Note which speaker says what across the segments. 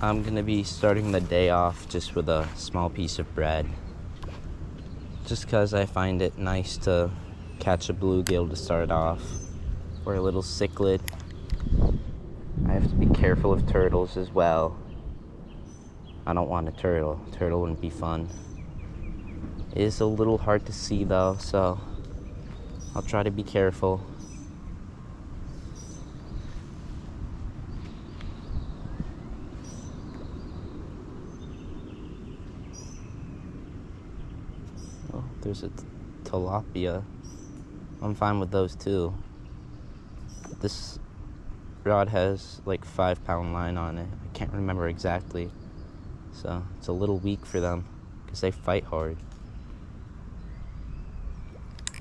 Speaker 1: I'm gonna be starting the day off just with a small piece of bread. Just because I find it nice to catch a bluegill to start off, or a little cichlid. I have to be careful of turtles as well. I don't want a turtle. Turtle wouldn't be fun. It is a little hard to see though, so I'll try to be careful. Oh, there's a tilapia. I'm fine with those too. This rod has like 5-pound line on it. I can't remember exactly. So it's a little weak for them because they fight hard.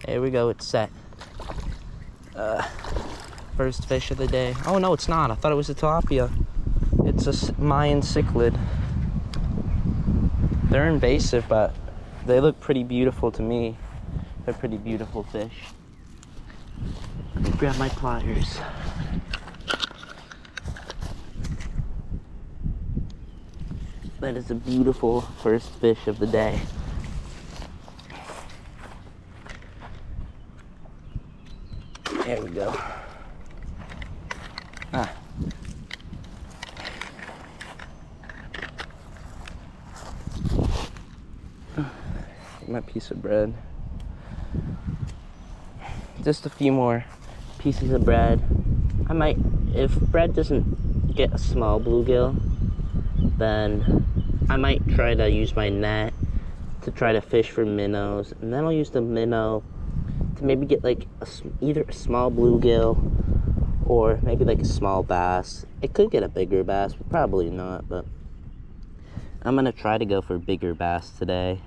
Speaker 1: There we go, it's set. First fish of the day. Oh no, it's not. I thought it was a tilapia. It's a Mayan cichlid. They're invasive, but they look pretty beautiful to me. They're pretty beautiful fish. Let me grab my pliers. That is a beautiful first fish of the day. There we go. My piece of bread. Just a few more pieces of bread. I might, if bread doesn't get a small bluegill, then I might try to use my net to try to fish for minnows, and then I'll use the minnow to maybe get like either a small bluegill or maybe like a small bass. It could get a bigger bass, but probably not, but I'm gonna try to go for bigger bass today.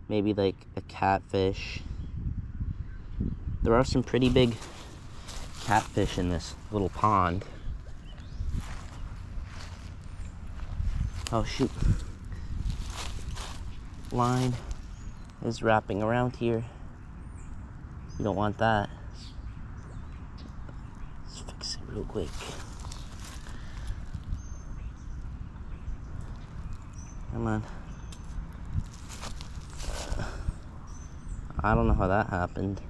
Speaker 1: Maybe like a catfish. There are some pretty big catfish in this little pond. Oh shoot. Line is wrapping around here. You don't want that. Let's fix it real quick. Come on. I don't know how that happened.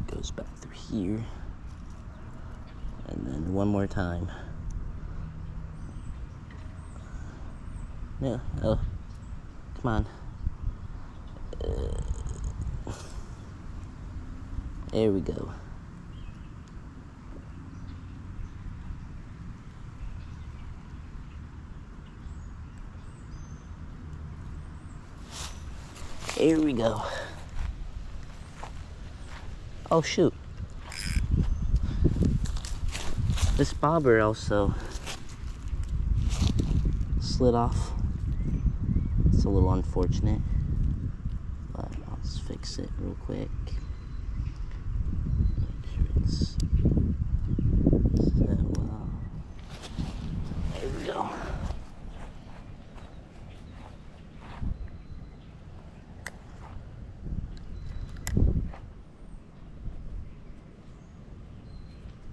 Speaker 1: Goes back through here. And then one more time. No, oh, come on. There we go. Here we go. Oh shoot. This bobber also slid off. It's a little unfortunate, but I'll just fix it real quick. Make sure it's set well. There we go.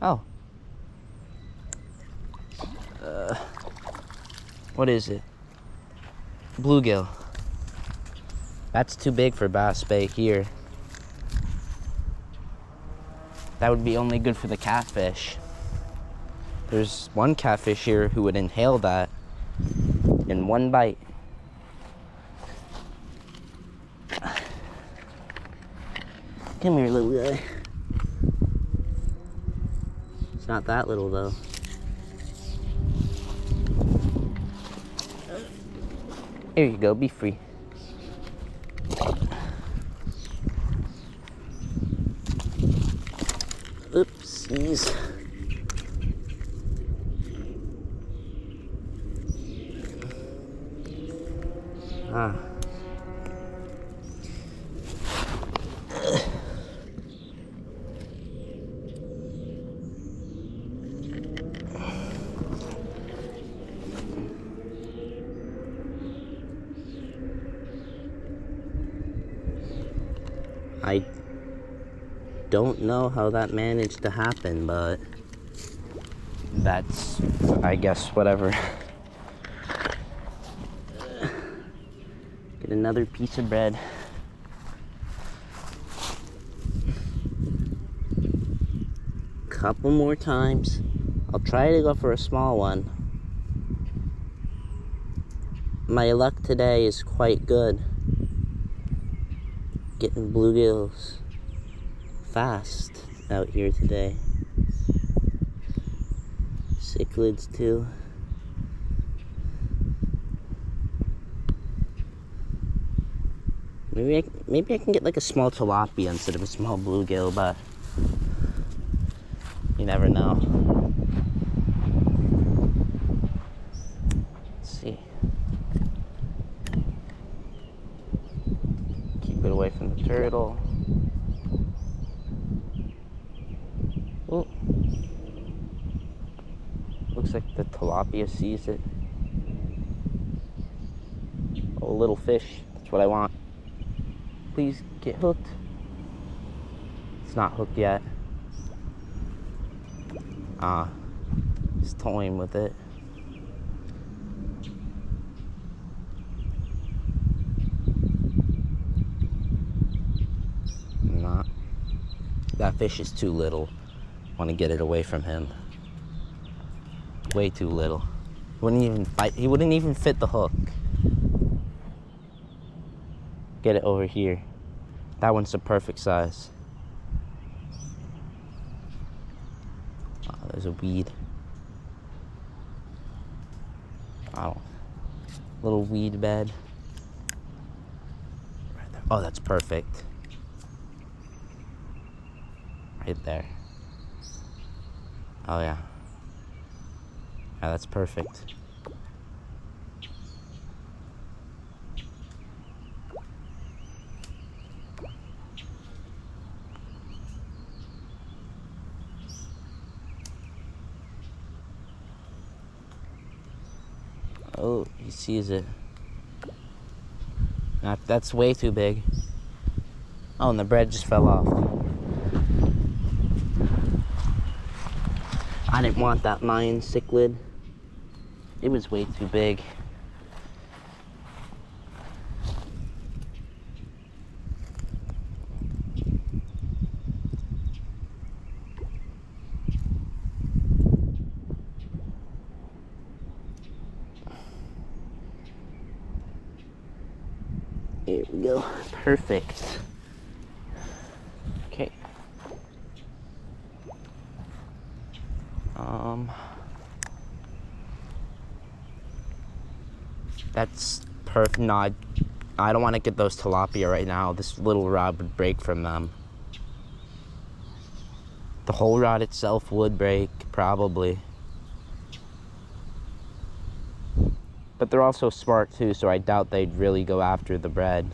Speaker 1: Oh. What is it? Bluegill. That's too big for bass bait here. That would be only good for the catfish. There's one catfish here who would inhale that in one bite. Come here, little guy. It's not that little though. Here you go, be free. Oopsies. don't know how that managed to happen, but that's, I guess, whatever. Get another piece of bread. Couple more times. I'll try to go for a small one. My luck today is quite good. Getting bluegills fast out here today. Cichlids too. Maybe I can get like a small tilapia instead of a small bluegill, but you never know. Let's see. Keep it away from the turtle. Oh. Looks like the tilapia sees it. Oh, a little fish. That's what I want. Please get hooked. It's not hooked yet. Just toying with it. Not. That fish is too little. Want to get it away from him. Way too little. Wouldn't even fight. He wouldn't even fit the hook. Get it over here. That one's the perfect size. Oh, there's a weed. Oh, little weed bed. Right there. Oh, that's perfect. Right there. Oh yeah. Yeah, that's perfect. Oh, he sees it. That's way too big. Oh, and the bread just fell off. I didn't want that Mayan cichlid. It was way too big. Here we go. Perfect. Okay. That's perfect. No, I don't want to get those tilapia right now. This little rod would break from them. The whole rod itself would break, probably. But they're also smart too, so I doubt they'd really go after the bread.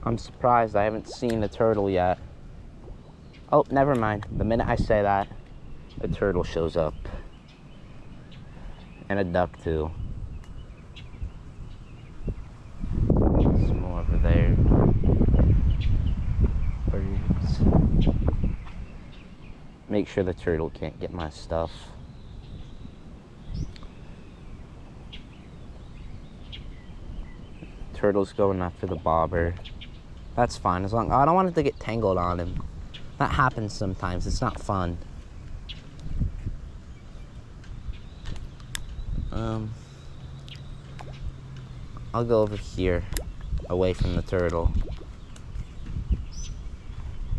Speaker 1: I'm surprised I haven't seen a turtle yet. Oh, never mind. The minute I say that, a turtle shows up. And a duck too. Some more over there. Birds. Make sure the turtle can't get my stuff. Turtle's going after the bobber. That's fine, as long I don't want it to get tangled on him. That happens sometimes. It's not fun. I'll go over here, away from the turtle.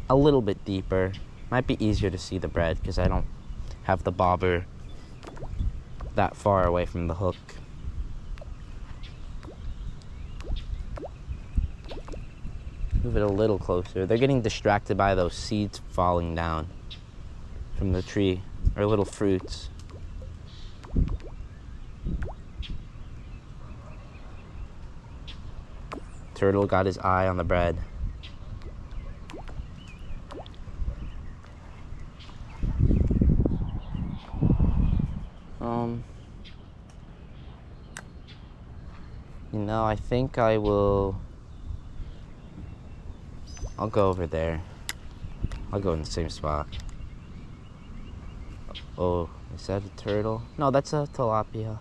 Speaker 1: A little bit deeper. Might be easier to see the bread because I don't have the bobber that far away from the hook. Move it a little closer. They're getting distracted by those seeds falling down from the tree, or little fruits. Turtle got his eye on the bread. You know, I think I'll go over there. I'll go in the same spot. Oh, is that a turtle? No, that's a tilapia.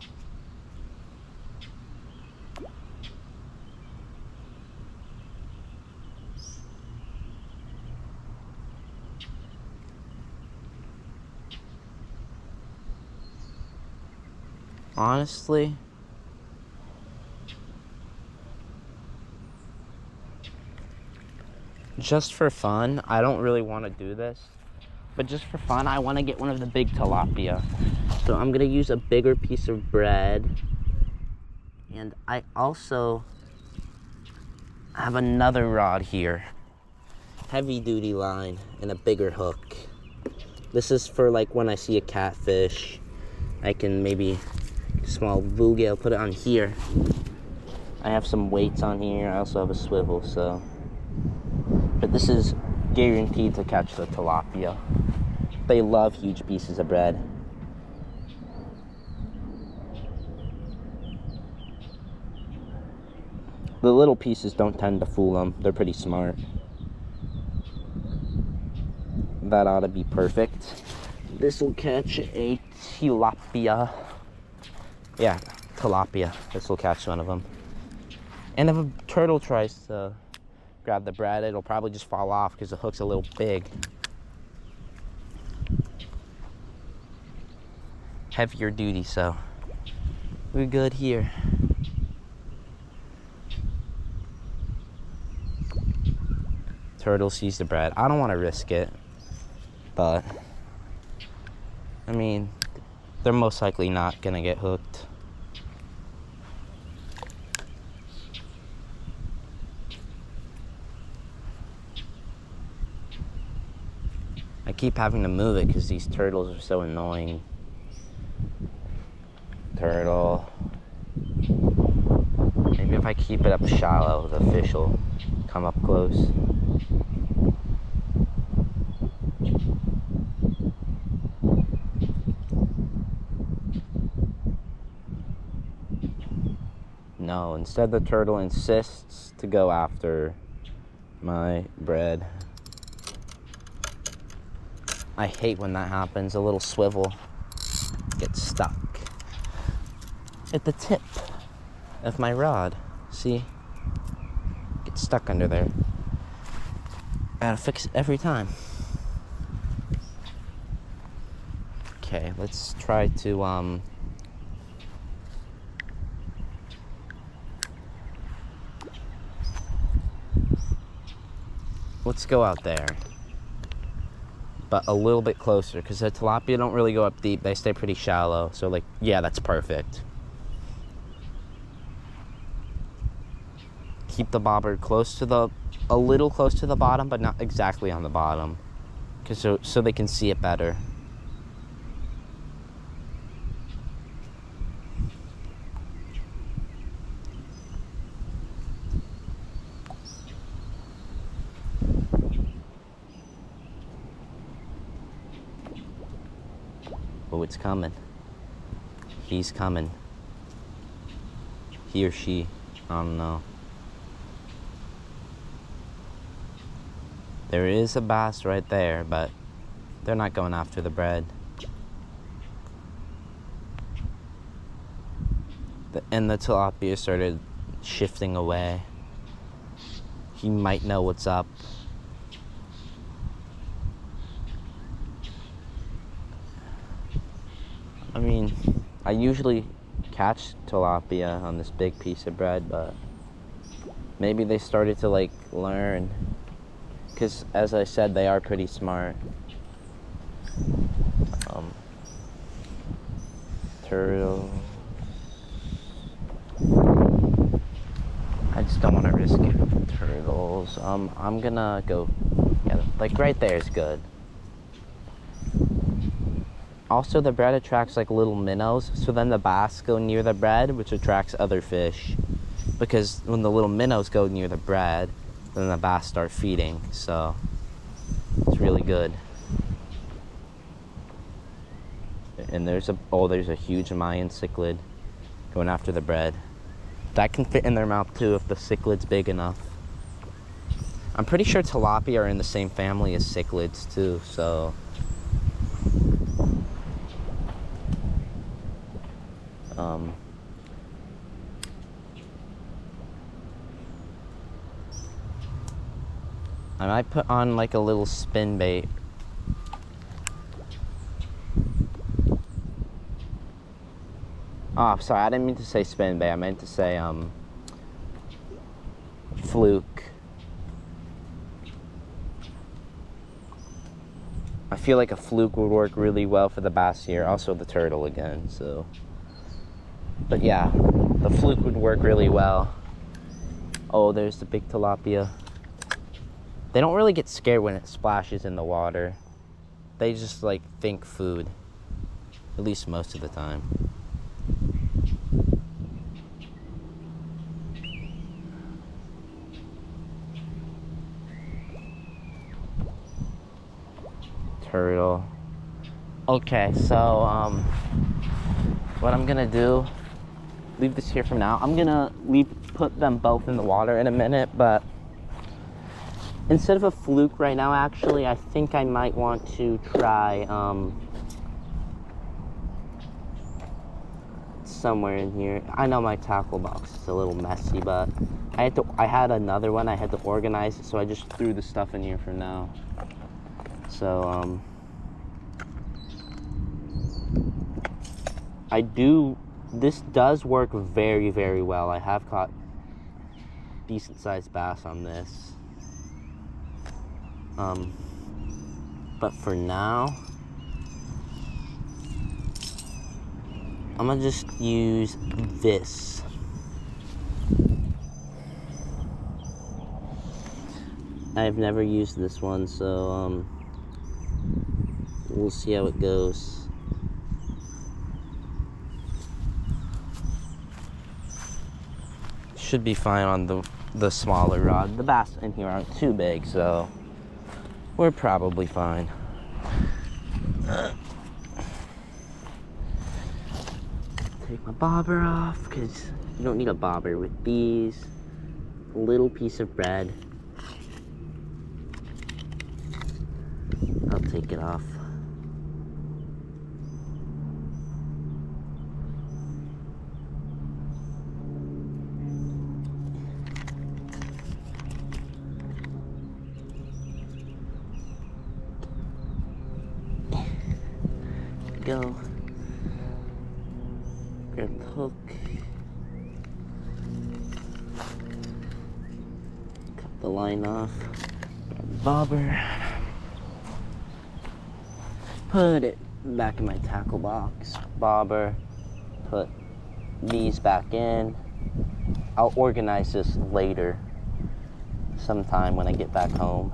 Speaker 1: Honestly, just for fun, I don't really want to do this, but just for fun, I want to get one of the big tilapia. So I'm gonna use a bigger piece of bread, and I also have another rod here, heavy duty line and a bigger hook. This is for like when I see a catfish, I can maybe small bluegill, put it on here. I have some weights on here. I also have a swivel, so. But this is guaranteed to catch the tilapia. They love huge pieces of bread. The little pieces don't tend to fool them. They're pretty smart. That ought to be perfect. This will catch a tilapia. Yeah, tilapia. This will catch one of them. And if a turtle tries to grab the bread, it'll probably just fall off because the hook's a little big. Heavier duty, so we're good here. Turtle sees the bread. I don't want to risk it, but I mean, they're most likely not gonna get hooked. I keep having to move it because these turtles are so annoying. Turtle. Maybe if I keep it up shallow, the fish will come up close. No, instead the turtle insists to go after my bread. I hate when that happens. A little swivel gets stuck at the tip of my rod. See? Gets stuck under there. Gotta fix it every time. Okay, let's try to let's go out there, but a little bit closer, because the tilapia don't really go up deep. They stay pretty shallow. So like, yeah, that's perfect. Keep the bobber close to a little close to the bottom, but not exactly on the bottom, because so they can see it better. Oh, it's coming. He's coming. He or she, I don't know. There is a bass right there, but they're not going after the bread. And the tilapia started shifting away. He might know what's up. I mean, I usually catch tilapia on this big piece of bread, but maybe they started to like learn, because as I said, they are pretty smart. Turtle. I just don't want to risk it. Turtles. I'm gonna go, yeah, like right there is good. Also, the bread attracts like little minnows, so then the bass go near the bread, which attracts other fish. Because when the little minnows go near the bread, then the bass start feeding, so it's really good. And there's a huge Mayan cichlid going after the bread. That can fit in their mouth too if the cichlid's big enough. I'm pretty sure tilapia are in the same family as cichlids too, so I might put on like a little spin bait. Oh, sorry, I didn't mean to say spin bait. I meant to say fluke. I feel like a fluke would work really well for the bass here. Also the turtle again, so. But yeah, the fluke would work really well. Oh, there's the big tilapia. They don't really get scared when it splashes in the water. They just like think food, at least most of the time. Turtle. Okay, so what I'm gonna do, leave this here for now. I'm gonna put them both in the water in a minute, but instead of a fluke right now, actually, I think I might want to try somewhere in here. I know my tackle box is a little messy, but I had another one. I had to organize it, so I just threw the stuff in here for now. So this does work very, very well. I have caught decent sized bass on this. But for now, I'm gonna just use this. I've never used this one, so we'll see how it goes. Should be fine on the smaller rod. The bass in here aren't too big, so we're probably fine. Take my bobber off, because you don't need a bobber with these. A little piece of bread. I'll take it off. Go. Grab the hook. Cut the line off. Grab the bobber. Put it back in my tackle box. Bobber. Put these back in. I'll organize this later, sometime when I get back home.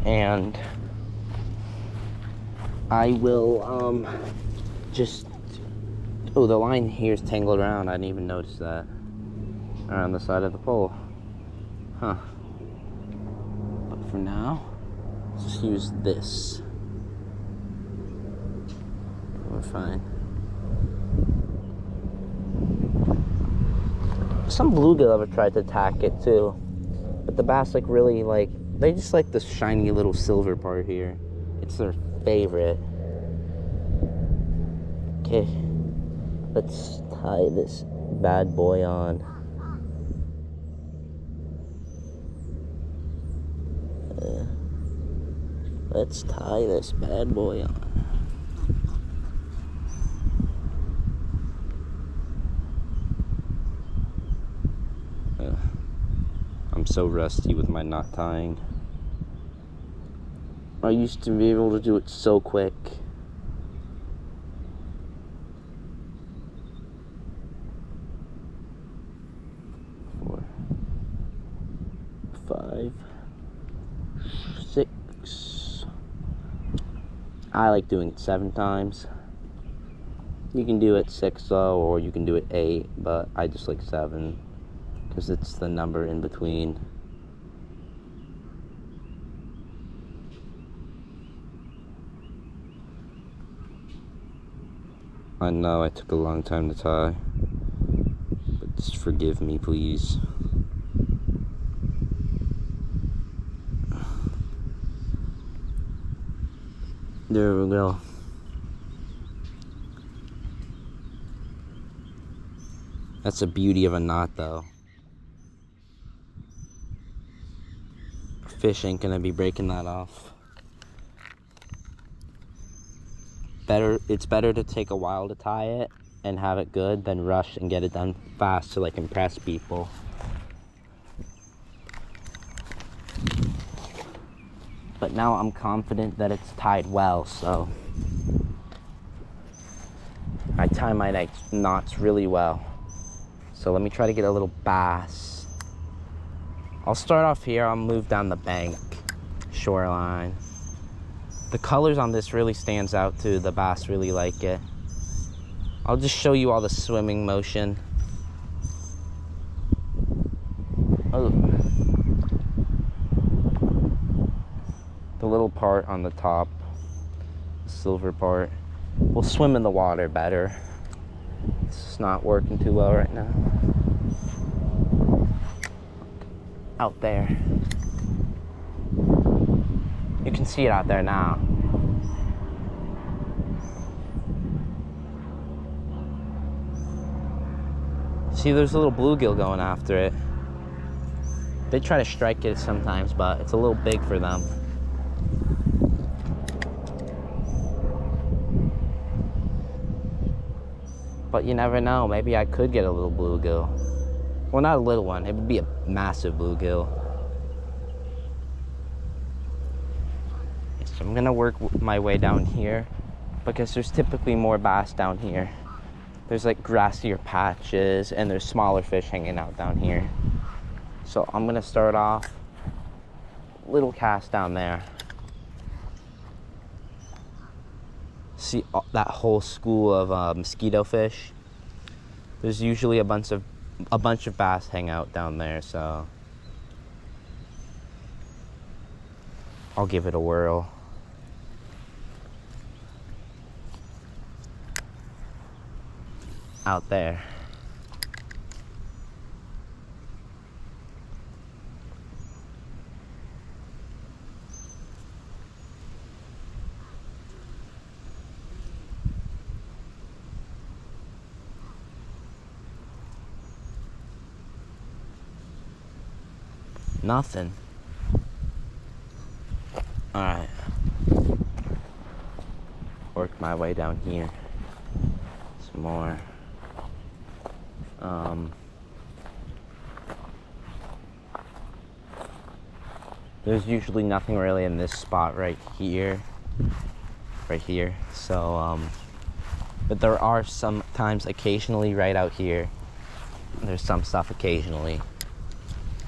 Speaker 1: And I will just, oh, the line here is tangled around. I didn't even notice that. Around the side of the pole. Huh. But for now, let's just use this. We're fine. Some bluegill ever tried to attack it too, but the bass like really like, they just like this shiny little silver part here. It's their favorite. Okay, let's tie this bad boy on. Let's tie this bad boy on. I'm so rusty with my knot tying. I used to be able to do it so quick. I like doing it 7 times. You can do it 6 though, or you can do it 8, but I just like 7 because it's the number in between. I know I took a long time to tie, but just forgive me, please. There we go. That's the beauty of a knot, though. Fish ain't gonna be breaking that off. It's better to take a while to tie it and have it good than rush and get it done fast to like impress people. But now I'm confident that it's tied well, so I tie my knots really well. So let me try to get a little bass. I'll start off here. I'll move down the bank, shoreline. The colors on this really stands out too. The bass really like it. I'll just show you all the swimming motion. Oh. The little part on the top, the silver part, will swim in the water better. It's not working too well right now. Out there. You can see it out there now. See, there's a little bluegill going after it. They try to strike it sometimes, but it's a little big for them. But you never know, maybe I could get a little bluegill. Well, not a little one, it would be a massive bluegill. So I'm gonna work my way down here because there's typically more bass down here. There's like grassier patches and there's smaller fish hanging out down here. So I'm gonna start off, little cast down there. See that whole school of mosquito fish? There's usually a bunch of bass hang out down there, so I'll give it a whirl. Out there. Nothing. All right. Work my way down here. Some more. There's usually nothing really in this spot right here. So, but there are sometimes occasionally right out here. There's some stuff occasionally.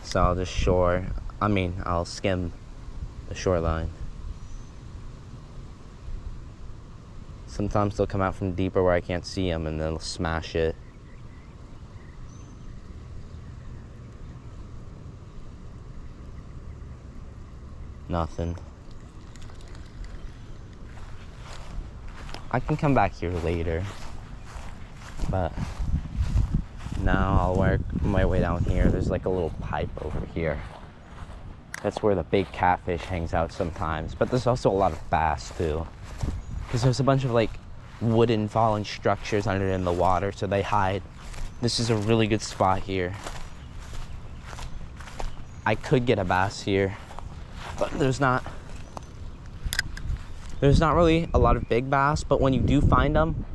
Speaker 1: So I'll skim the shoreline. Sometimes they'll come out from deeper where I can't see them and they'll smash it. Nothing. I can come back here later, but now I'll work my way down here. There's like a little pipe over here. That's where the big catfish hangs out sometimes, but there's also a lot of bass too, because there's a bunch of like wooden falling structures under in the water, so they hide. This is a really good spot here. I could get a bass here, but there's not really a lot of big bass, but when you do find them,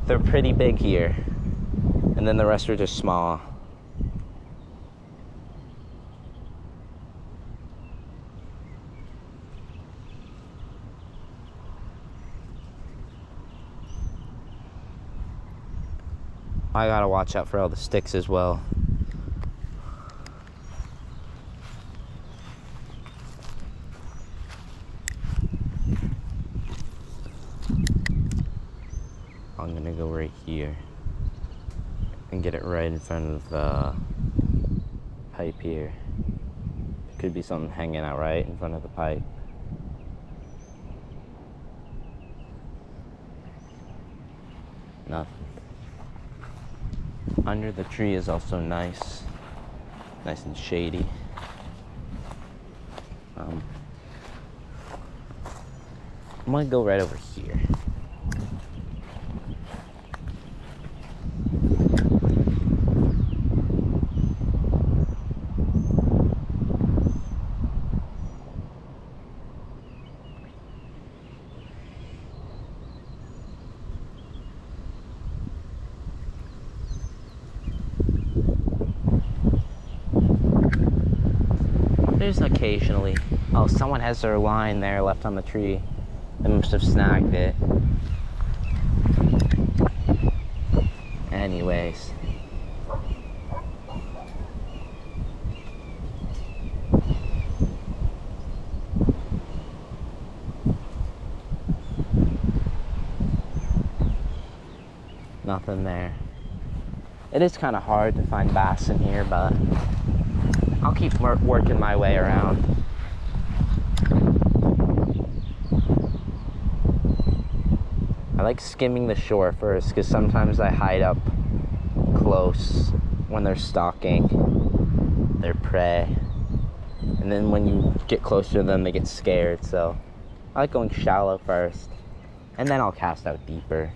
Speaker 1: they're pretty big here. And then the rest are just small. I gotta watch out for all the sticks as well. gonna go right here and get it right in front of the pipe here. Could be something hanging out right in front of the pipe. Nothing. Under the tree is also nice and shady. I'm gonna go right over here. There's occasionally, oh, someone has their line there left on the tree. They must have snagged it. Anyways. Nothing there. It is kind of hard to find bass in here, but I'll keep working my way around. I like skimming the shore first because sometimes I hide up close when they're stalking their prey. And then when you get closer to them, they get scared. So I like going shallow first, and then I'll cast out deeper.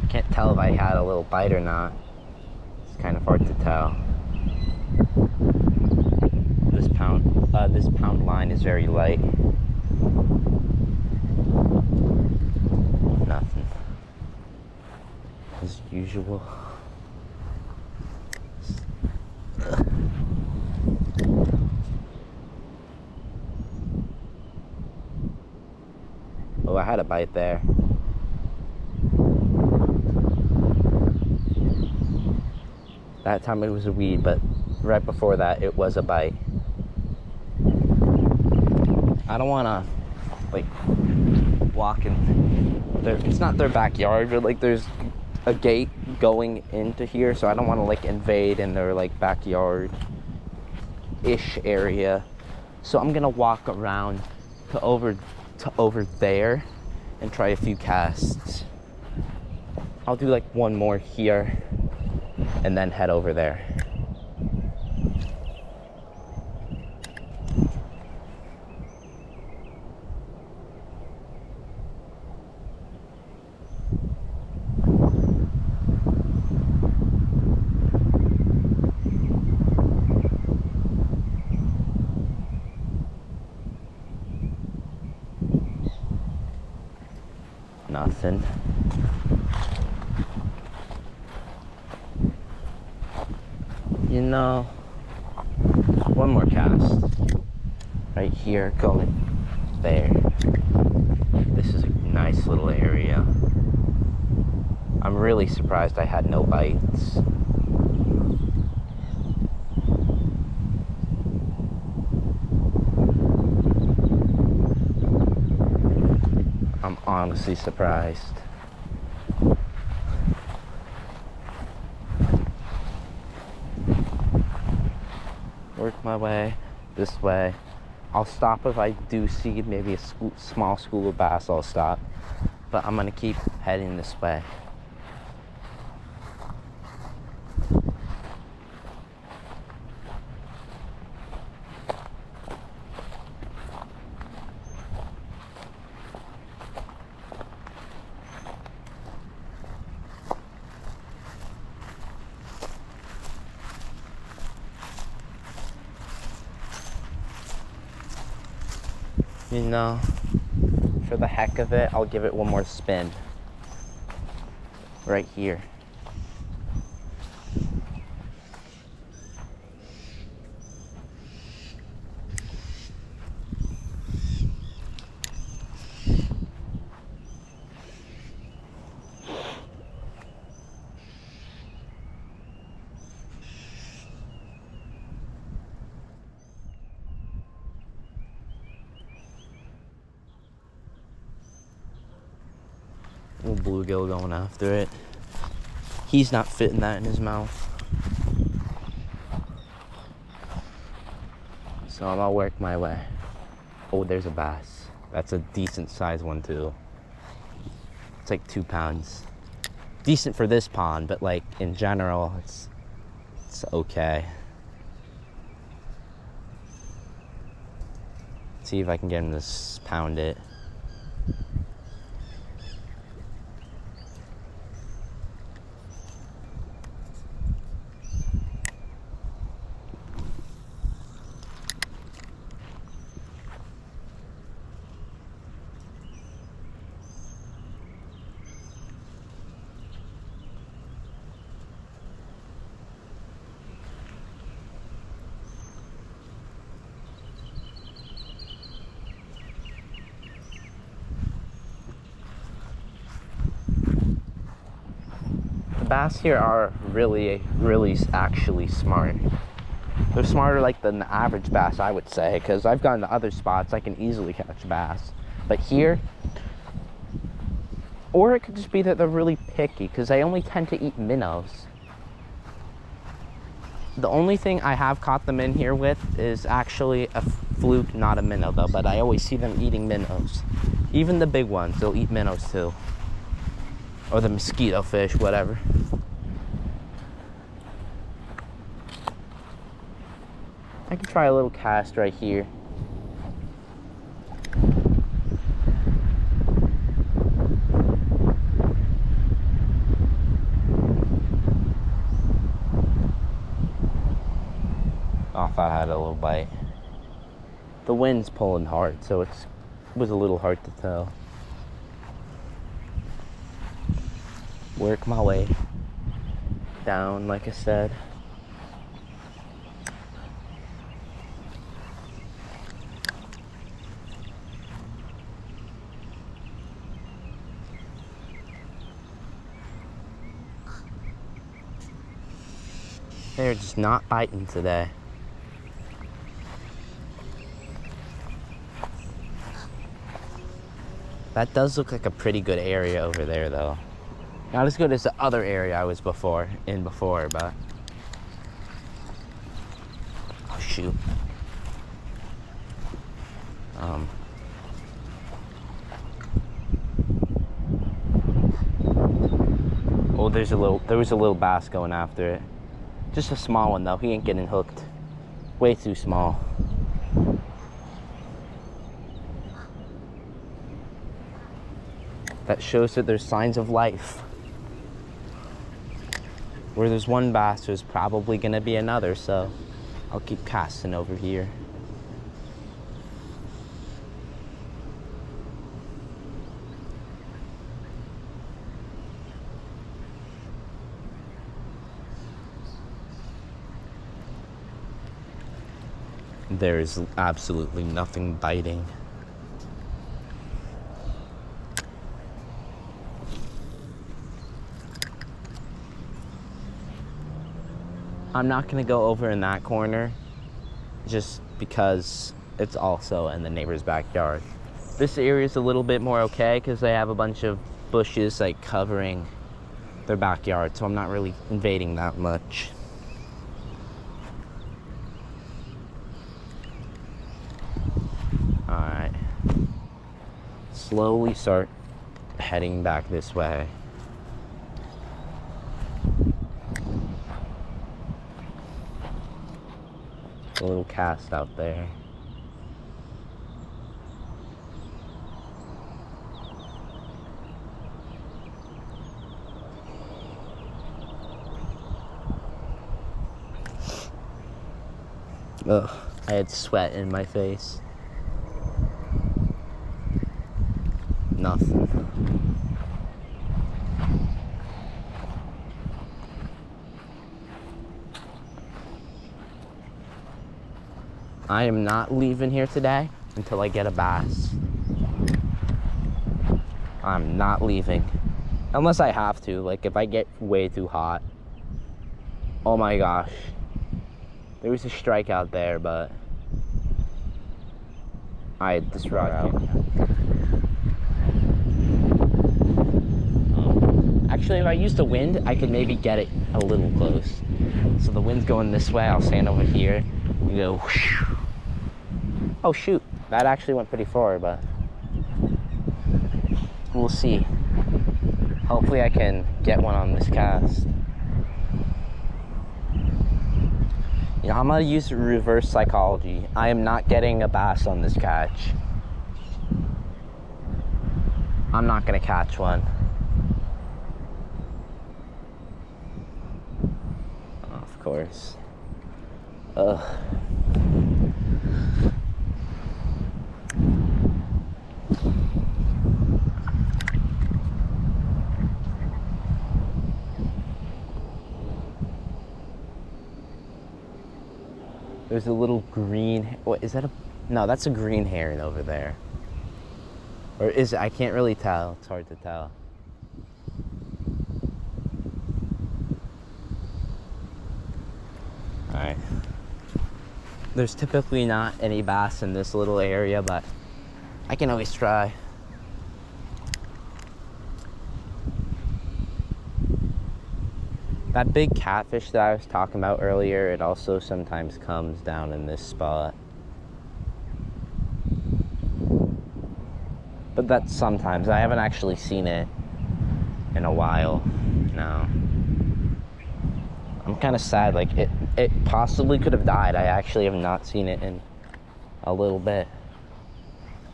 Speaker 1: Can't tell if I had a little bite or not. It's kind of hard to tell. This pound line is very light. Nothing. As usual. Oh, I had a bite there. That time it was a weed, but right before that it was a bite. I don't want to like walk in there. It's not their backyard, but like there's a gate going into here, so I don't want to like invade in their like backyard-ish area. So I'm gonna walk around to over there and try a few casts. I'll do like one more here and then head over there. Nothing. You know, one more cast right here going there. This is a nice little area. I'm really surprised I had no bites. I'm honestly surprised. Work my way this way. I'll stop if I do see maybe a small school of bass. I'll stop, but I'm gonna keep heading this way. You know, for the heck of it, I'll give it one more spin. Right here. Little bluegill going after it. He's not fitting that in his mouth. So I'm gonna work my way. Oh, there's a bass. That's a decent sized one too. It's like 2 pounds. Decent for this pond, but like in general, it's okay. See if I can get him to pound it. Bass here are really actually smart. They're smarter like than the average bass, I would say, because I've gone to other spots I can easily catch bass, but here, or it could just be that they're really picky because they only tend to eat minnows. The only thing I have caught them in here with is actually a fluke, not a minnow though, but I always see them eating minnows. Even the big ones, they'll eat minnows too. Or the mosquito fish, whatever. I can try a little cast right here. Oh, I thought I had a little bite. The wind's pulling hard, so it was a little hard to tell. Work my way down, like I said. They're just not biting today. That does look like a pretty good area over there though. Not as good as the other area I was in before, but oh shoot. Oh, there was a little bass going after it. Just a small one though. He ain't getting hooked. Way too small. That shows that there's signs of life. Where there's one bass, there's probably gonna be another, so I'll keep casting over here. There is absolutely nothing biting. I'm not gonna go over in that corner just because it's also in the neighbor's backyard. This area is a little bit more okay because they have a bunch of bushes like covering their backyard, so I'm not really invading that much. Alright. Slowly start heading back this way. A little cast out there. Ugh, I had sweat in my face. Nothing. I am not leaving here today until I get a bass. I'm not leaving. Unless I have to, like if I get way too hot. Oh my gosh. There was a strike out there, but this route out. Actually, if I use the wind, I could maybe get it a little close. So the wind's going this way, I'll stand over here and go whoosh. Oh shoot, that actually went pretty far, but we'll see. Hopefully I can get one on this cast. You know, I'm gonna use reverse psychology. I am not getting a bass on this catch. I'm not gonna catch one. Of course. Ugh. There's a little green, what is that? No, that's a green heron over there. Or is it? I can't really tell. It's hard to tell. Alright. There's typically not any bass in this little area, but I can always try. That big catfish that I was talking about earlier, it also sometimes comes down in this spot. But that's sometimes. I haven't actually seen it in a while. No. I'm kind of sad. Like, it possibly could have died. I actually have not seen it in a little bit.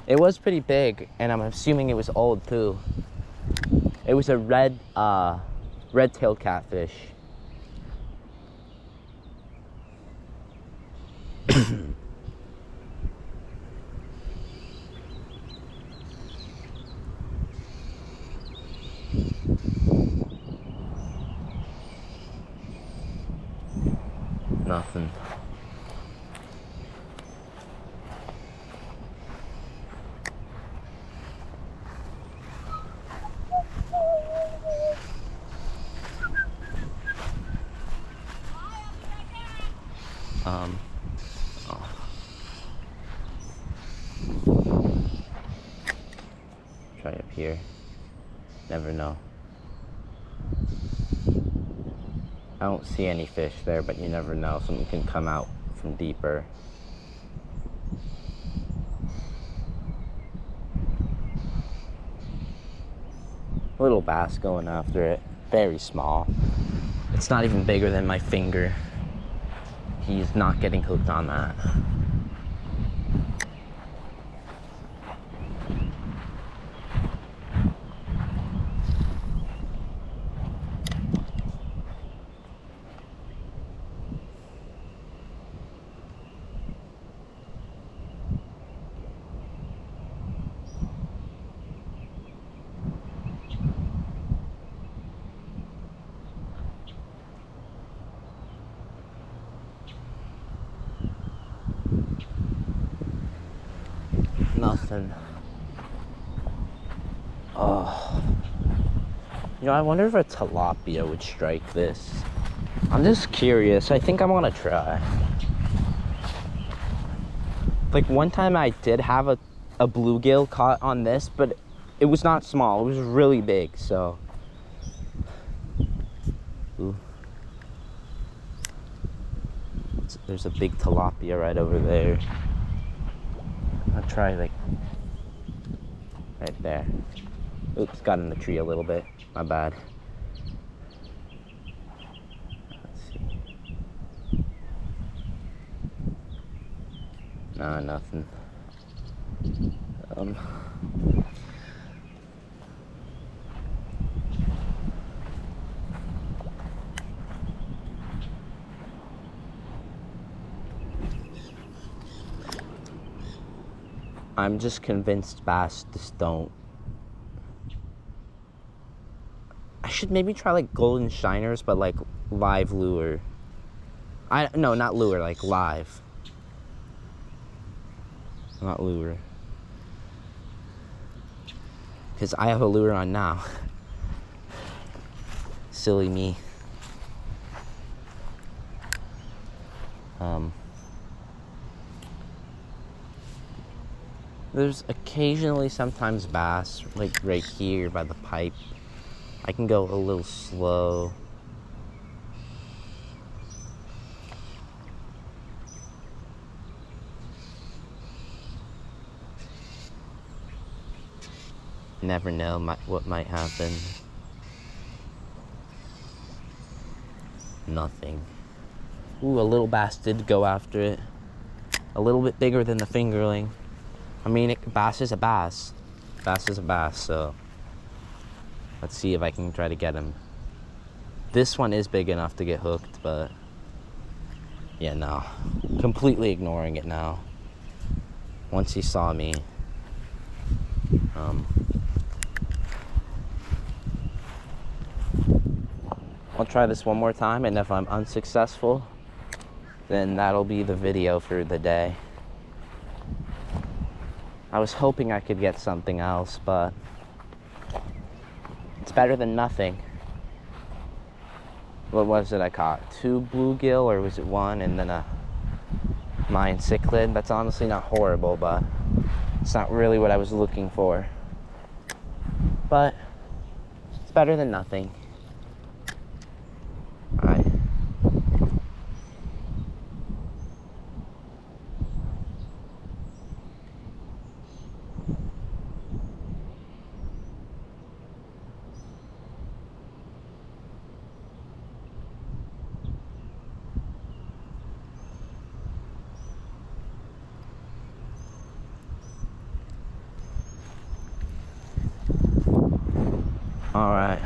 Speaker 1: It was pretty big, and I'm assuming it was old too. It was a red-tailed catfish. Nothing. Oh. Try up here. Never know. I don't see any fish there, but you never know. Something can come out from deeper. Little bass going after it. Very small. It's not even bigger than my finger. He's not getting hooked on that. Nothing. Oh. You know, I wonder if a tilapia would strike this. I'm just curious. I think I want to try. Like, one time I did have a bluegill caught on this, but it was not small. It was really big, so. Ooh. There's a big tilapia right over there. I'll try, like, right there. Oops, got in the tree a little bit. My bad. Let's see. Nah, nothing. I'm just convinced bass just don't. I should maybe try like golden shiners, but like live lure. No, not lure, like live. Not lure. Because I have a lure on now. Silly me. There's occasionally sometimes bass, like right here by the pipe. I can go a little slow. Never know what might happen. Nothing. Ooh, a little bass did go after it. A little bit bigger than the fingerling. I mean, bass is a bass. Bass is a bass, so let's see if I can try to get him. This one is big enough to get hooked, but yeah, no. Completely ignoring it now. Once he saw me, I'll try this one more time, and if I'm unsuccessful, then that'll be the video for the day. I was hoping I could get something else, but it's better than nothing. What was it I caught? 2 bluegill, or was it 1 and then a Mayan cichlid? That's honestly not horrible, but it's not really what I was looking for. But it's better than nothing. Alright. Alright.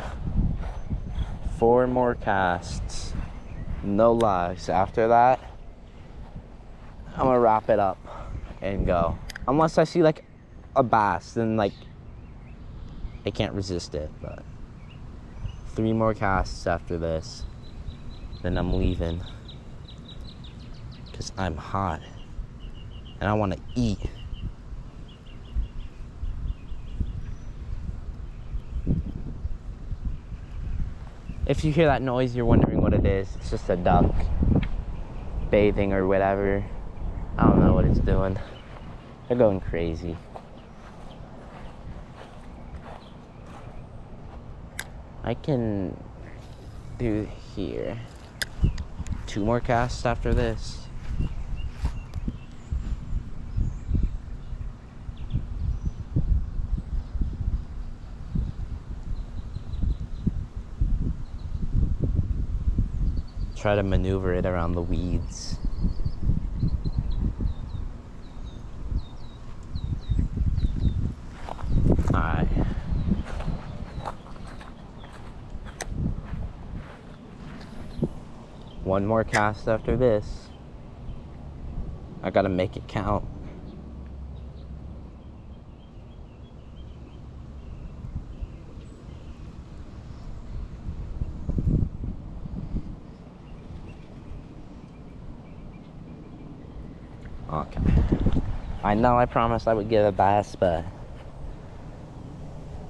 Speaker 1: 4 more casts. No lies. After that, I'm gonna wrap it up and go. Unless I see like a bass, then like I can't resist it. But 3 more casts after this, then I'm leaving. Because I'm hot and I want to eat. If you hear that noise, you're wondering what it is. It's just a duck bathing or whatever. I don't know what it's doing. They're going crazy. I can do here. 2 more casts after this. Try to maneuver it around the weeds. Alright. One more cast after this. I gotta make it count. Okay. I know I promised I would get a bass, but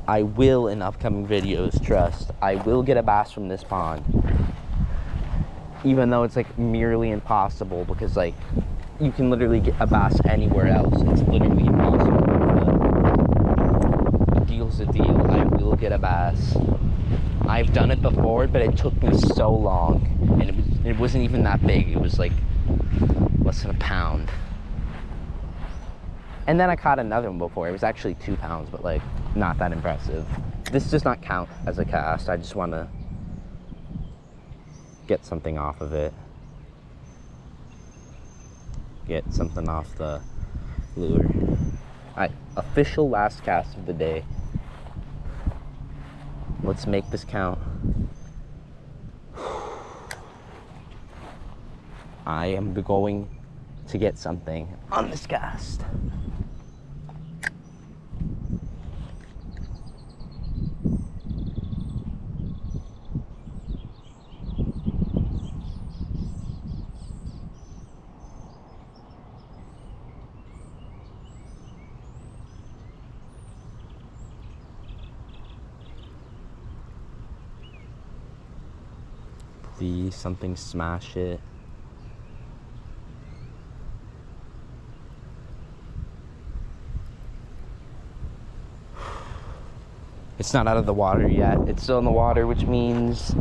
Speaker 1: I will in upcoming videos, trust. I will get a bass from this pond. Even though it's like merely impossible, because like you can literally get a bass anywhere else. It's literally impossible. But a deal's a deal. I will get a bass. I've done it before, but it took me so long. And it wasn't even that big. It was like less than a pound. And then I caught another one before. It was actually 2 pounds, but like not that impressive. This does not count as a cast. I just want to get something off of it. Get something off the lure. Alright, official last cast of the day. Let's make this count. I am going to get something on this cast. Please, something smash it. It's not out of the water yet. It's still in the water, which means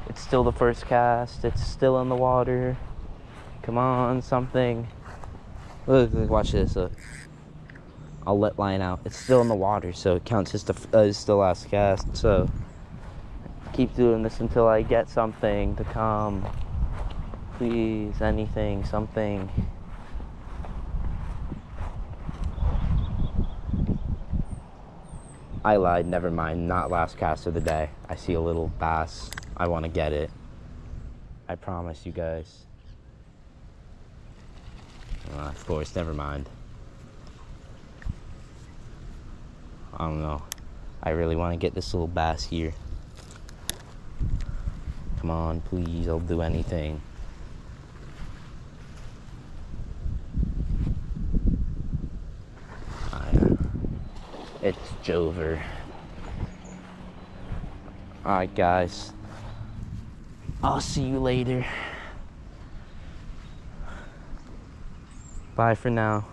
Speaker 1: it's still the first cast. It's still in the water. Come on, something. Look, watch this. Look. I'll let line out. It's still in the water, so it counts as the last cast. So keep doing this until I get something to come. Please, anything, something. I lied, never mind. Not last cast of the day. I see a little bass. I want to get it. I promise you guys. Of course, never mind. I don't know. I really want to get this little bass here. Come on, please. I'll do anything. It's Jover. Alright, guys. I'll see you later. Bye for now.